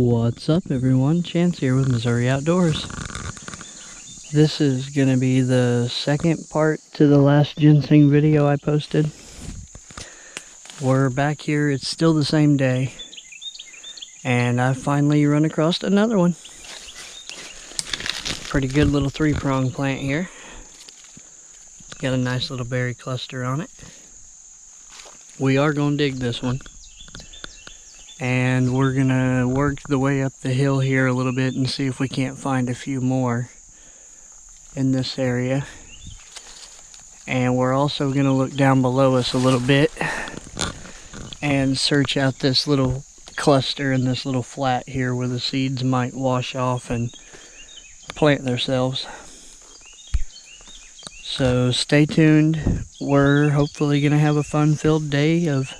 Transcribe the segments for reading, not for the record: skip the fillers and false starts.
What's up everyone, Chance here with Missouri Outdoors. This is going to be the second part to the last ginseng video I posted. We're back here, it's still the same day, and I finally run across another one. Pretty good little 3-prong plant here. Got a nice little berry cluster on it. We are going to dig this one. And we're gonna work the way up the hill here a little bit and see if we can't find a few more in this area. And we're also gonna look down below us a little bit and search out this little cluster and this little flat here where the seeds might wash off and plant themselves. So stay tuned. We're hopefully gonna have a fun-filled day of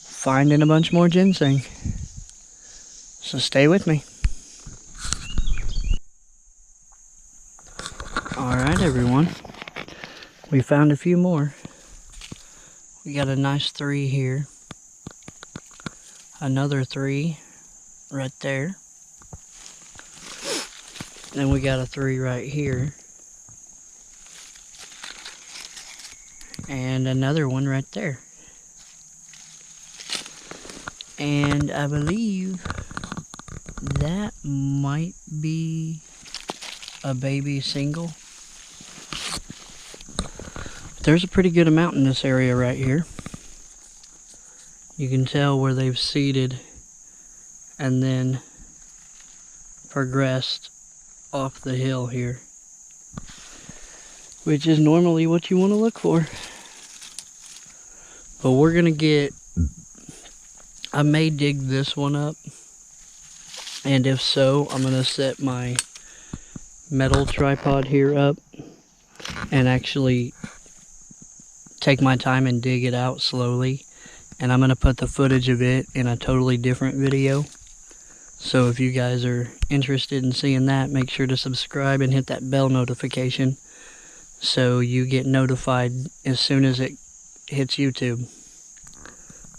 finding a bunch more ginseng. So stay with me. Alright everyone, we found a few more. We got a nice 3 here. Another 3 right there. Then we got a 3 right here. And another one right there. And I believe that might be a baby single. There's a pretty good amount in this area right here. You can tell where they've seeded and then progressed off the hill here, which is normally what you want to look for. But we're gonna get, I may dig this one up, and if so, I'm going to set my metal tripod here up and actually take my time and dig it out slowly, and I'm going to put the footage of it in a totally different video. So if you guys are interested in seeing that, make sure to subscribe and hit that bell notification so you get notified as soon as it hits YouTube.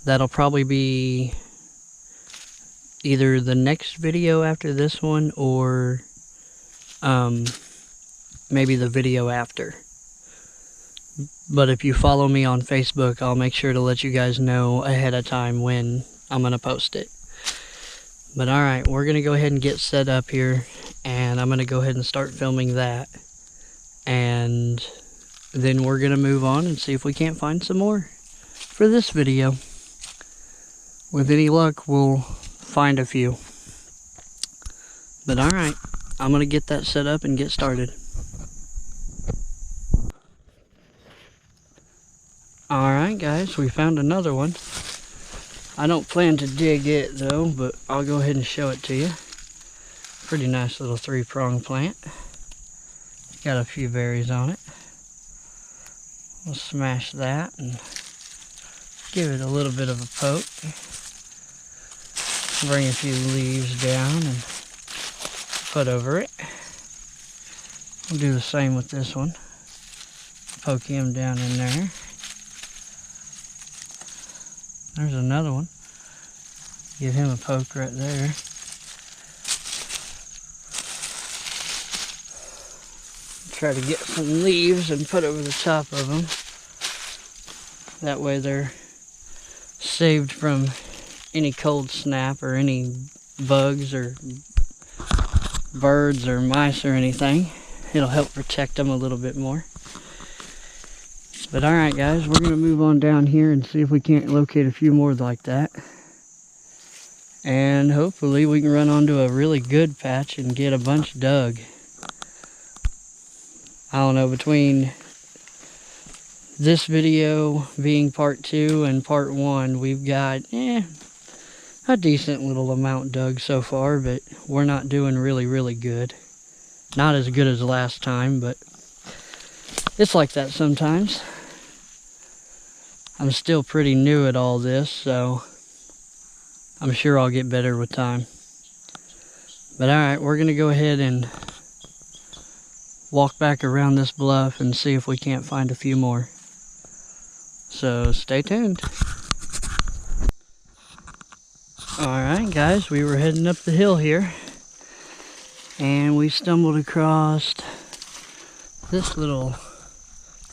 That'll probably be either the next video after this one or maybe the video after. But if you follow me on Facebook, I'll make sure to let you guys know ahead of time when I'm going to post it. But alright, we're going to go ahead and get set up here, and I'm going to go ahead and start filming that. And then we're going to move on and see if we can't find some more for this video. With any luck, we'll find a few. But alright, I'm going to get that set up and get started. Alright guys, we found another one. I don't plan to dig it though, but I'll go ahead and show it to you. Pretty nice little 3-prong plant. Got a few berries on it. We'll smash that and give it a little bit of a poke. Bring a few leaves down and put over it. We'll do the same with this one. Poke him down in there. There's another one. Give him a poke right there. Try to get some leaves and put over the top of them. That way they're saved from any cold snap or any bugs or birds or mice or anything. It'll help protect them a little bit more. But alright guys, we're going to move on down here and see if we can't locate a few more like that. And hopefully we can run onto a really good patch and get a bunch dug. I don't know, between this video being part 2 and part 1, we've got a decent little amount dug so far, but we're not doing really good. Not as good as last time, but it's like that sometimes. I'm still pretty new at all this, so I'm sure I'll get better with time. But alright, we're going to go ahead and walk back around this bluff and see if we can't find a few more. So stay tuned. Alright guys, we were heading up the hill here and we stumbled across this little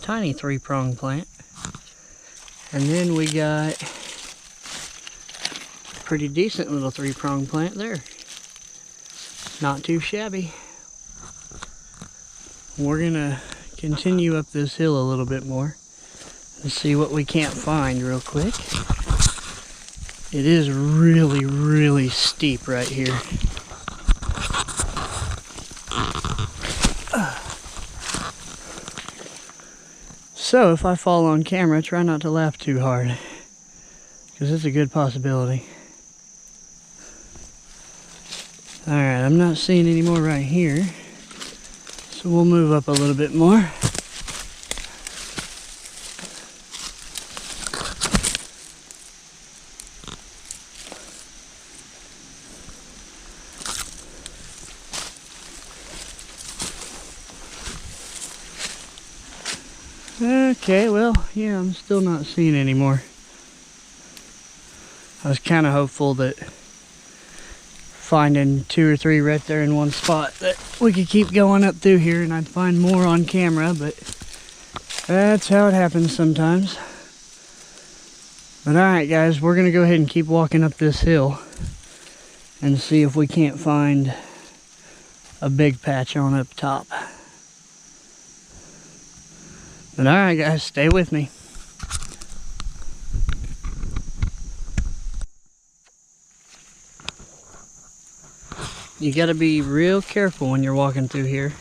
tiny 3-prong plant, and then we got a pretty decent little 3-prong plant there. Not too shabby. We're gonna continue up this hill a little bit more and see what we can't find real quick. It is really, really steep right here. So if I fall on camera, try not to laugh too hard, because it's a good possibility. Alright, I'm not seeing any more right here, so we'll move up a little bit more. Okay, well, yeah, I'm still not seeing any more. I was kind of hopeful that finding 2 or 3 right there in one spot that we could keep going up through here and I'd find more on camera, but that's how it happens sometimes. But alright guys, we're going to go ahead and keep walking up this hill and see if we can't find a big patch on up top. But alright guys, stay with me. You gotta be real careful when you're walking through here.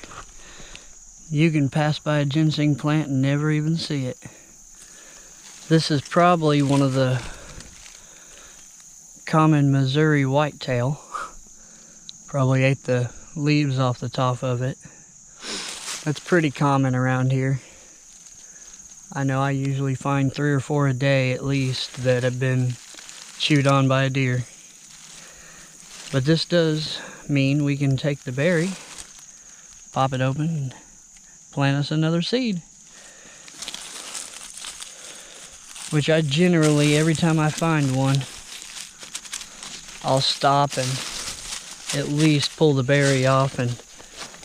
You can pass by a ginseng plant and never even see it. This is probably one of the common Missouri whitetail. Probably ate the leaves off the top of it. That's pretty common around here. I know I usually find 3 or 4 a day at least that have been chewed on by a deer. But this does mean we can take the berry, pop it open, and plant us another seed. Which I generally, every time I find one, I'll stop and at least pull the berry off and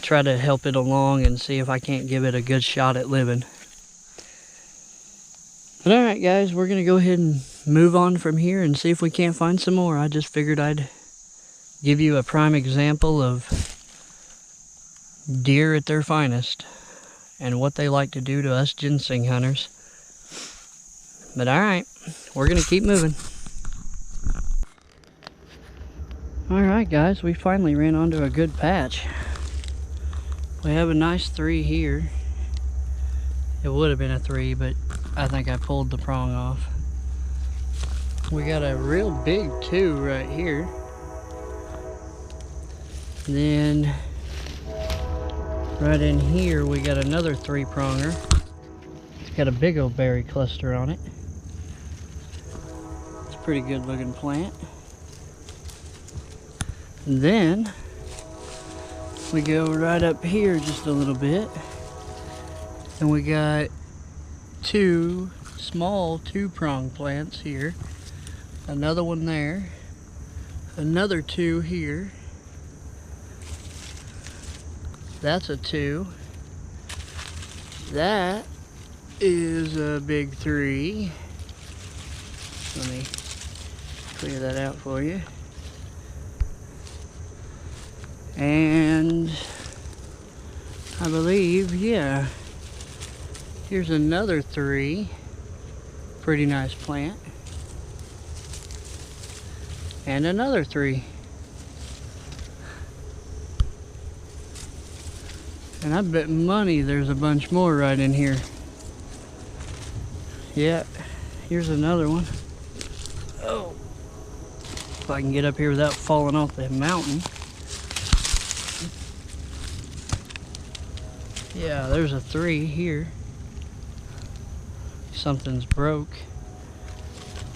try to help it along and see if I can't give it a good shot at living. But alright guys, we're going to go ahead and move on from here and see if we can't find some more. I just figured I'd give you a prime example of deer at their finest and what they like to do to us ginseng hunters. But alright, we're going to keep moving. Alright guys, we finally ran onto a good patch. We have a nice 3 here. It would have been a 3, but I think I pulled the prong off. We got a real big 2 right here. Then right in here we got another 3-pronger. It's got a big old berry cluster on it. It's a pretty good looking plant. And then we go right up here just a little bit and we got 2 small 2-prong plants here, another one there, another 2 here. That's a 2. That is a big 3. Let me clear that out for you. And I believe, yeah, here's another 3. Pretty nice plant. And another 3. And I bet money there's a bunch more right in here. Yeah, here's another one. Oh, if I can get up here without falling off the mountain. Yeah, there's a 3 here. Something's broke.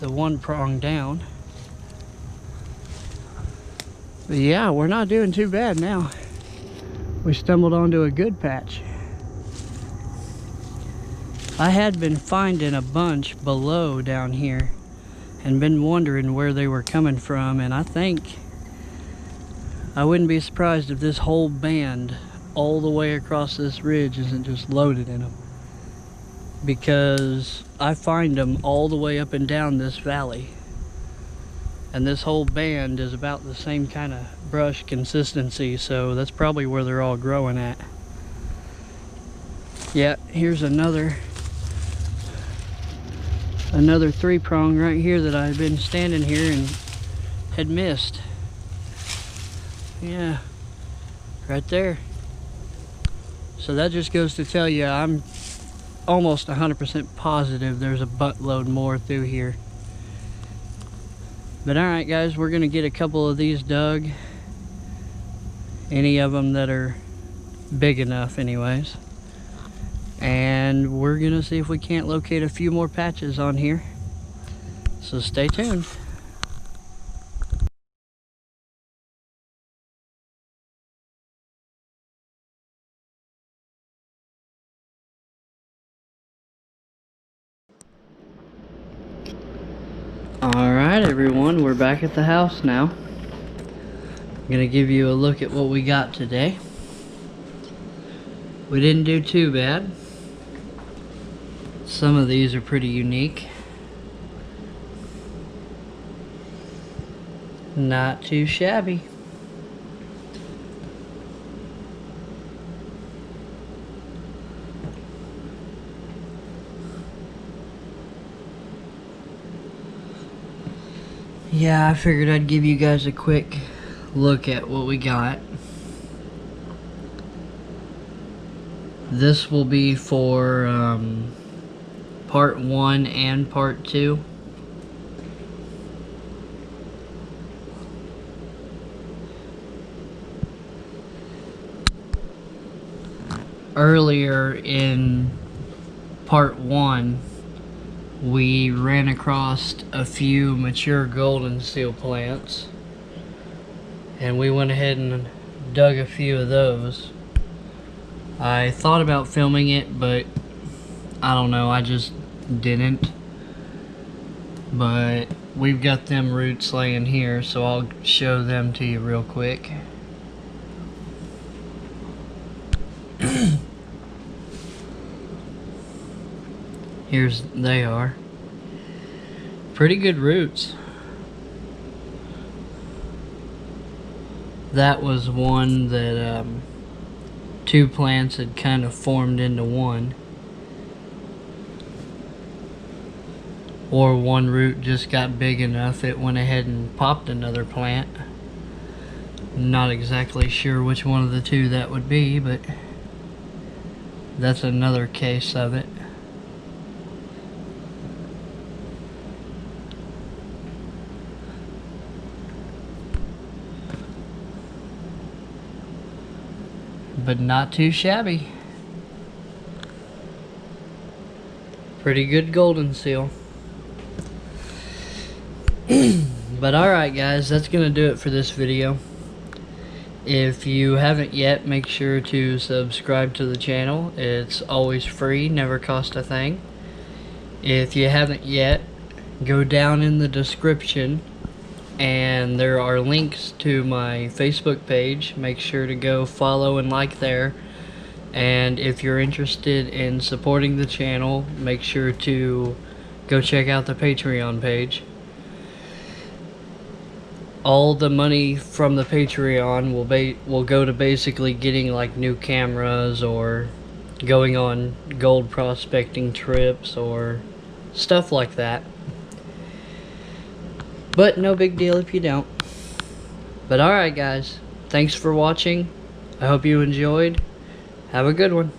The 1 prong down. But yeah, we're not doing too bad now. We stumbled onto a good patch. I had been finding a bunch below down here, and been wondering where they were coming from, and I wouldn't be surprised if this whole band all the way across this ridge isn't just loaded in them, because I find them all the way up and down this valley, and this whole band is about the same kind of brush consistency, so that's probably where they're all growing at. Yeah, here's another 3-prong right here that I've been standing here and had missed. Yeah, right there. So that just goes to tell you I'm almost 100% positive there's a buttload more through here. But alright guys, we're gonna get a couple of these dug. Any of them that are big enough anyways. And we're gonna see if we can't locate a few more patches on here. So stay tuned. Alright everyone, we're back at the house now. I'm gonna give you a look at what we got today. We didn't do too bad. Some of these are pretty unique. Not too shabby. Yeah, I figured I'd give you guys a quick look at what we got. This will be for part 1 and part 2. Earlier in part 1, we ran across a few mature golden seal plants, and we went ahead and dug a few of those. I thought about filming it, but I don't know, I just didn't. But we've got them roots laying here, so I'll show them to you real quick. They are. Pretty good roots. That was one that 2 plants had kind of formed into one. Or one root just got big enough it went ahead and popped another plant. Not exactly sure which one of the 2 that would be, but that's another case of it. But not too shabby. Pretty good golden seal. But alright guys, that's gonna do it for this video. If you haven't yet, make sure to subscribe to the channel. It's always free, never cost a thing. If you haven't yet, go down in the description and there are links to my Facebook page. Make sure to go follow and like there. And if you're interested in supporting the channel, make sure to go check out the Patreon page. All the money from the Patreon will go to basically getting like new cameras or going on gold prospecting trips or stuff like that. But no big deal if you don't. But alright guys, thanks for watching. I hope you enjoyed. Have a good one.